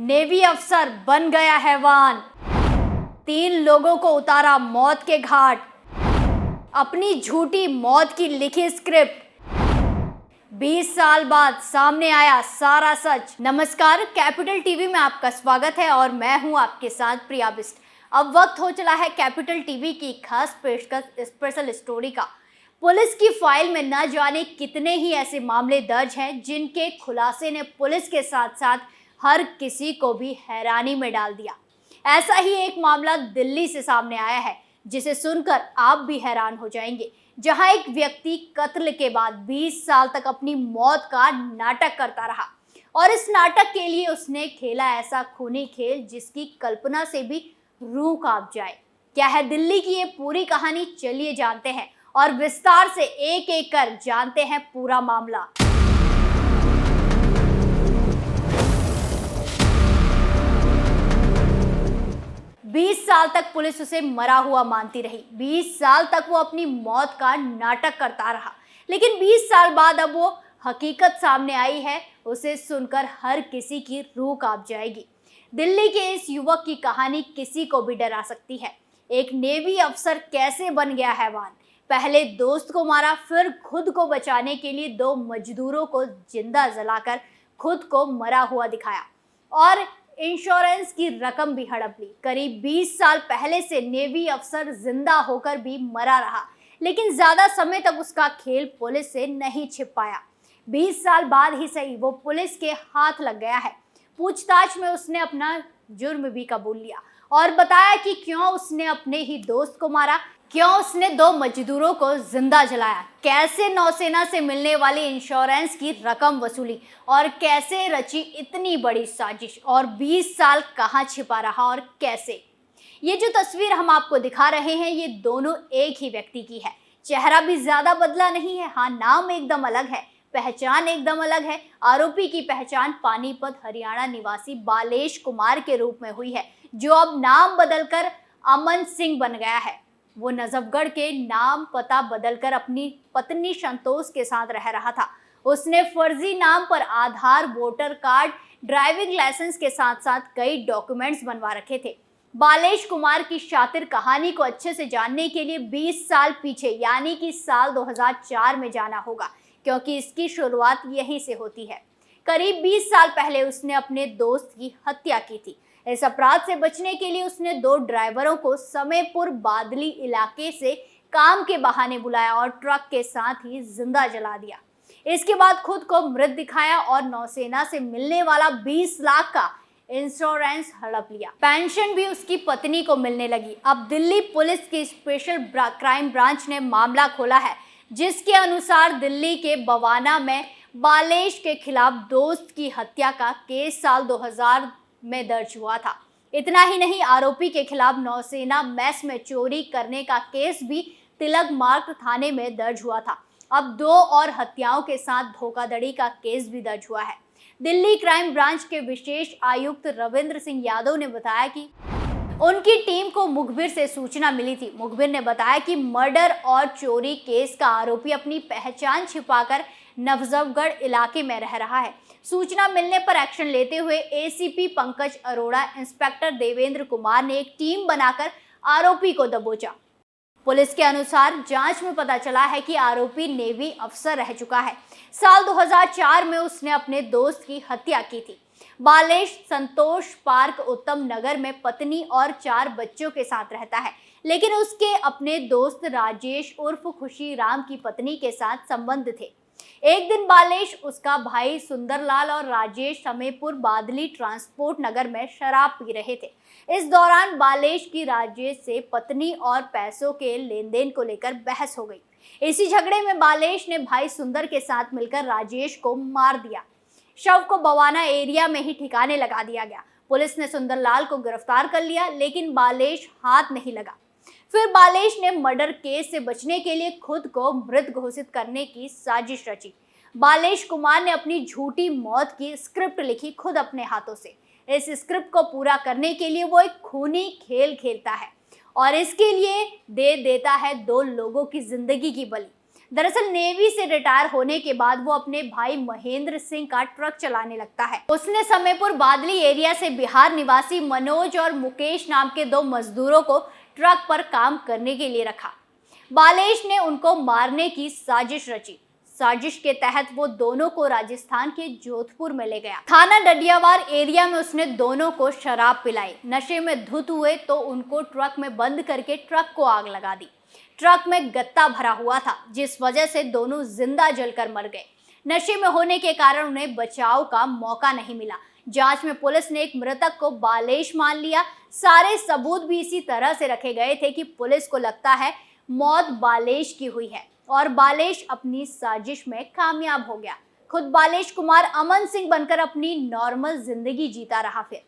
Navy अफसर बन गया हैवान, 3 लोगों को उतारा मौत के घाट, अपनी झूठी मौत की लिखी स्क्रिप्ट, 20 साल बाद सामने आया सारा सच। नमस्कार, कैपिटल टीवी में आपका स्वागत है और मैं हूं आपके साथ प्रिया बिस्ट। अब वक्त हो चला है कैपिटल टीवी की खास पेशकश स्पेशल स्टोरी का। पुलिस की फाइल में न जाने कितने ही ऐसे मामले दर्ज हैं जिनके खुलासे ने पुलिस के साथ साथ हर किसी को भी हैरानी में डाल दिया। ऐसा ही एक मामला दिल्ली से सामने आया है जिसे सुनकर आप भी हैरान हो जाएंगे, जहां एक व्यक्ति कत्ल के बाद 20 साल तक अपनी मौत का नाटक करता रहा और इस नाटक के लिए उसने खेला ऐसा खूनी खेल जिसकी कल्पना से भी रूह कांप जाए। क्या है दिल्ली की ये पूरी कहानी, चलिए जानते हैं और विस्तार से एक एक कर जानते हैं पूरा मामला। बीस साल तक पुलिस उसे मरा हुआ मानती रही। 20 साल तक वो अपनी मौत का नाटक करता रहा, लेकिन 20 साल बाद अब वो हकीकत सामने आई है। उसे सुनकर हर किसी की रूह कांप जाएगी। दिल्ली के इस युवक की कहानी किसी को भी डरा सकती है। एक नेवी अफसर कैसे बन गया हैवान, पहले दोस्त को मारा, फिर खुद को बचाने के लिए 2 मजदूरों को जिंदा जलाकर खुद को मरा हुआ दिखाया और इंश्योरेंस की रकम भी हड़प ली। करीब 20 साल पहले से नेवी अफसर जिंदा होकर भी मरा रहा, लेकिन ज्यादा समय तक उसका खेल पुलिस से नहीं छिप पाया। 20 साल बाद ही सही वो पुलिस के हाथ लग गया है। पूछताछ में उसने अपना जुर्म भी कबूल लिया और बताया कि क्यों उसने अपने ही दोस्त को मारा, क्यों उसने 2 मजदूरों को जिंदा जलाया, कैसे नौसेना से मिलने वाली इंश्योरेंस की रकम वसूली और कैसे रची इतनी बड़ी साजिश और 20 साल कहां छिपा रहा और कैसे। ये जो तस्वीर हम आपको दिखा रहे हैं ये दोनों एक ही व्यक्ति की है। चेहरा भी ज्यादा बदला नहीं है, हाँ नाम एकदम अलग है, पहचान एकदम अलग है। आरोपी की पहचान पानीपत हरियाणा निवासी बालेश कुमार के रूप में हुई है, जो अब नाम बदलकर अमन सिंह बन गया है। वो नजफगढ़ के नाम पता बदलकर अपनी पत्नी संतोष के साथ रह रहा था। उसने फर्जी नाम पर आधार, वोटर कार्ड, ड्राइविंग लाइसेंस के साथ साथ कई डॉक्यूमेंट्स बनवा रखे थे। बालेश कुमार की शातिर कहानी को अच्छे से जानने के लिए 20 साल पीछे यानी कि साल 2004 में जाना होगा, क्योंकि इसकी शुरुआत यहीं से होती है। करीब 20 साल पहले उसने अपने दोस्त की हत्या की थी। इस अपराध से बचने के लिए उसने 2 ड्राइवरों को समयपुर बादली इलाके से काम के बहाने बुलाया और ट्रक के साथ ही जिंदा जला दिया। इसके बाद खुद को मृत दिखाया और नौसेना से मिलने वाला 20 लाख का इंश्योरेंस हड़प लिया। पेंशन भी उसकी पत्नी को मिलने लगी। अब दिल्ली पुलिस की स्पेशल क्राइम ब्रांच ने मामला खोला है, जिसके अनुसार दिल्ली के बवाना में बालेश के खिलाफ दोस्त की हत्या का केस साल 2000 में दर्ज हुआ था। इतना ही नहीं, आरोपी के खिलाफ नौसेना मेस में चोरी करने का केस भी तिलक मार्ग थाने में दर्ज हुआ था। अब 2 और हत्याओं के साथ धोखाधड़ी का केस भी दर्ज हुआ है। दिल्ली क्राइम ब्रांच के विशेष आयुक्त रविंद्र सिंह यादव ने बताया कि उनकी टीम को मुखबिर से सूचना मिली थी। मुखबिर ने बताया कि मर्डर और चोरी केस का आरोपी अपनी पहचान छिपाकर नजफगढ़ इलाके में रह रहा है। सूचना मिलने पर एक्शन लेते हुए एसीपी पंकज अरोड़ा, इंस्पेक्टर देवेंद्र कुमार ने एक टीम बनाकर आरोपी को दबोचा। पुलिस के अनुसार जांच में पता चला है कि आरोपी नेवी अफसर रह चुका है। साल 2004 में उसने अपने दोस्त की हत्या की थी। बालेश संतोष पार्क उत्तम नगर में पत्नी और 4 बच्चों के साथ रहता है, लेकिन उसके अपने दोस्त राजेश उर्फ खुशी राम की पत्नी के साथ संबंध थे। एक दिन बालेश, उसका भाई सुंदरलाल और राजेश समयपुर बादली ट्रांसपोर्ट नगर में शराब पी रहे थे। इस दौरान बालेश की राजेश से पत्नी और पैसों के लेन देन को लेकर बहस हो गई। इसी झगड़े में बालेश ने भाई सुंदर के साथ मिलकर राजेश को मार दिया। शव को बवाना एरिया में ही ठिकाने लगा दिया गया। पुलिस ने सुंदरलाल को गिरफ्तार कर लिया, लेकिन बालेश हाथ नहीं लगा। फिर बालेश ने मर्डर केस से बचने के लिए खुद को मृत घोषित करने की साजिश रची। बालेश कुमार ने अपनी झूठी मौत की स्क्रिप्ट लिखी खुद अपने हाथों से। इस स्क्रिप्ट को पूरा करने के लिए वो एक खूनी खेल खेलता है और इसके लिए दे देता है 2 लोगों की जिंदगी की बलि। दरअसल नेवी से रिटायर होने के बाद वो अपने भाई महेंद्र सिंह का ट्रक चलाने लगता है। उसने समयपुर बादली एरिया से बिहार निवासी मनोज और मुकेश नाम के 2 मजदूरों को ट्रक पर काम करने के लिए रखा। बालेश ने उनको मारने की साजिश रची। साजिश के तहत वो दोनों को राजस्थान के जोधपुर में ले गया। थाना डडियावार एरिया में उसने दोनों को शराब पिलाई। नशे में धुत हुए तो उनको ट्रक में बंद करके ट्रक को आग लगा दी। ट्रक में गत्ता भरा हुआ था, जिस वजह से दोनों जिंदा जलकर मर गए। नशे में होने के कारण उन्हें बचाव का मौका नहीं मिला। जांच में पुलिस ने एक मृतक को बालेश मान लिया। सारे सबूत भी इसी तरह से रखे गए थे कि पुलिस को लगता है मौत बालेश की हुई है और बालेश अपनी साजिश में कामयाब हो गया। खुद बालेश कुमार अमन सिंह बनकर अपनी नॉर्मल जिंदगी जीता रहा। फिर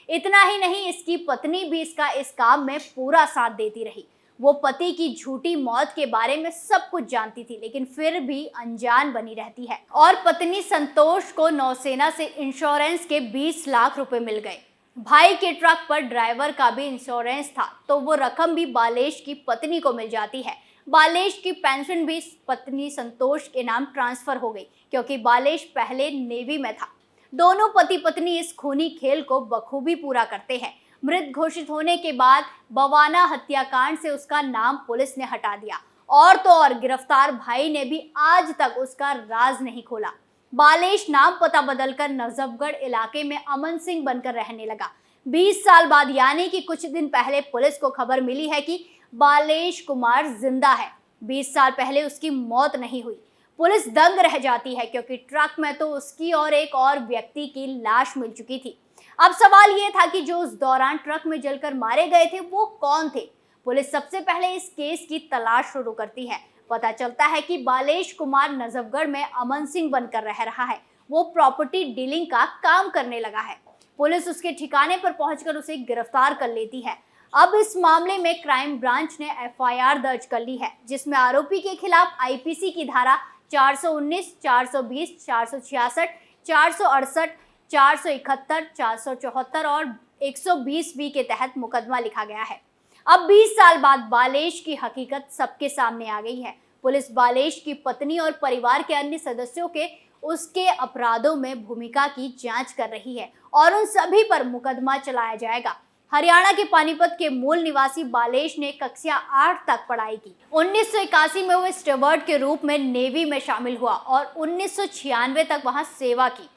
इतना ही नहीं, इसकी पत्नी भी इसका इस काम में पूरा साथ देती रही। वो पति की झूठी मौत के बारे में सब कुछ जानती थी, लेकिन फिर भी अनजान बनी रहती है। और पत्नी संतोष को नौसेना से इंश्योरेंस के 20 लाख रुपए मिल गए। भाई के ट्रक पर ड्राइवर का भी इंश्योरेंस था, तो वो रकम भी बालेश की पत्नी को मिल जाती है। बालेश की पेंशन भी पत्नी संतोष के नाम ट्रांसफर हो गई, क्योंकि बालेश पहले नेवी में था। दोनों पति पत्नी इस खूनी खेल को बखूबी पूरा करते हैं। मृत घोषित होने के बाद बवाना हत्याकांड से उसका नाम पुलिस ने हटा दिया। और तो और गिरफ्तार भाई ने भी आज तक उसका राज नहीं खोला। बालेश नाम पता बदलकर नजफगढ़ इलाके में अमन सिंह बनकर रहने लगा। 20 साल बाद, यानी कि कुछ दिन पहले, पुलिस को खबर मिली है कि बालेश कुमार जिंदा है। 20 साल पहले उसकी मौत नहीं हुई। पुलिस दंग रह जाती है, क्योंकि ट्रक में तो उसकी और एक और व्यक्ति की लाश मिल चुकी थी। अब सवाल ये था कि जो उस दौरान ट्रक में जलकर मारे गए थे वो कौन थे। पुलिस सबसे पहले इस केस की तलाश शुरू करती है। पता चलता है कि बालेश कुमार नजफगढ़ में अमन सिंह बनकर रह रहा है। वो प्रॉपर्टी डीलिंग का काम करने लगा है। पुलिस उसके ठिकाने पर पहुंचकर उसे गिरफ्तार कर लेती है। अब इस मामले में क्राइम ब्रांच ने FIR दर्ज कर ली है, जिसमें आरोपी के खिलाफ IPC की धारा 419, 420, 466, 468, 471, 474 और 120B के तहत मुकदमा लिखा गया है। अब 20 साल बाद बालेश की हकीकत सबके सामने आ गई है। पुलिस बालेश की पत्नी और परिवार के अन्य सदस्यों के उसके अपराधों में भूमिका की जांच कर रही है और उन सभी पर मुकदमा चलाया जाएगा। हरियाणा के पानीपत के मूल निवासी बालेश ने कक्षा 8 तक पढ़ाई की। 1981 में वो स्टुअर्ड के रूप में नेवी में शामिल हुआ और 1996 तक वहां सेवा की।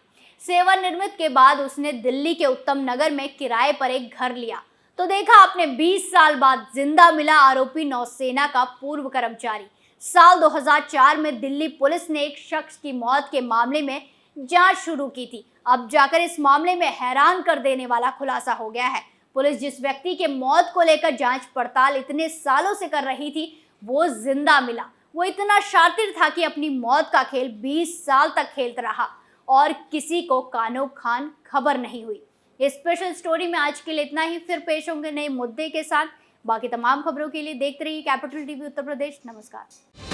सेवानिवृत्त के बाद उसने दिल्ली के उत्तम नगर में किराए पर एक घर लिया। तो देखा आपने, 20 साल बाद जिंदा मिला आरोपी नौसेना का पूर्व कर्मचारी। साल 2004 में दिल्ली पुलिस ने एक शख्स की मौत के मामले में जांच शुरू की थी। अब जाकर इस मामले में हैरान कर देने वाला खुलासा हो गया है। पुलिस जिस व्यक्ति के मौत को लेकर जांच पड़ताल इतने सालों से कर रही थी, वो जिंदा मिला। वो इतना शातिर था कि अपनी मौत का खेल 20 साल तक खेलता रहा और किसी को कानो खान खबर नहीं हुई। इस स्पेशल स्टोरी में आज के लिए इतना ही। फिर पेश होंगे नए मुद्दे के साथ। बाकी तमाम खबरों के लिए देखते रहिए कैपिटल टीवी उत्तर प्रदेश। नमस्कार।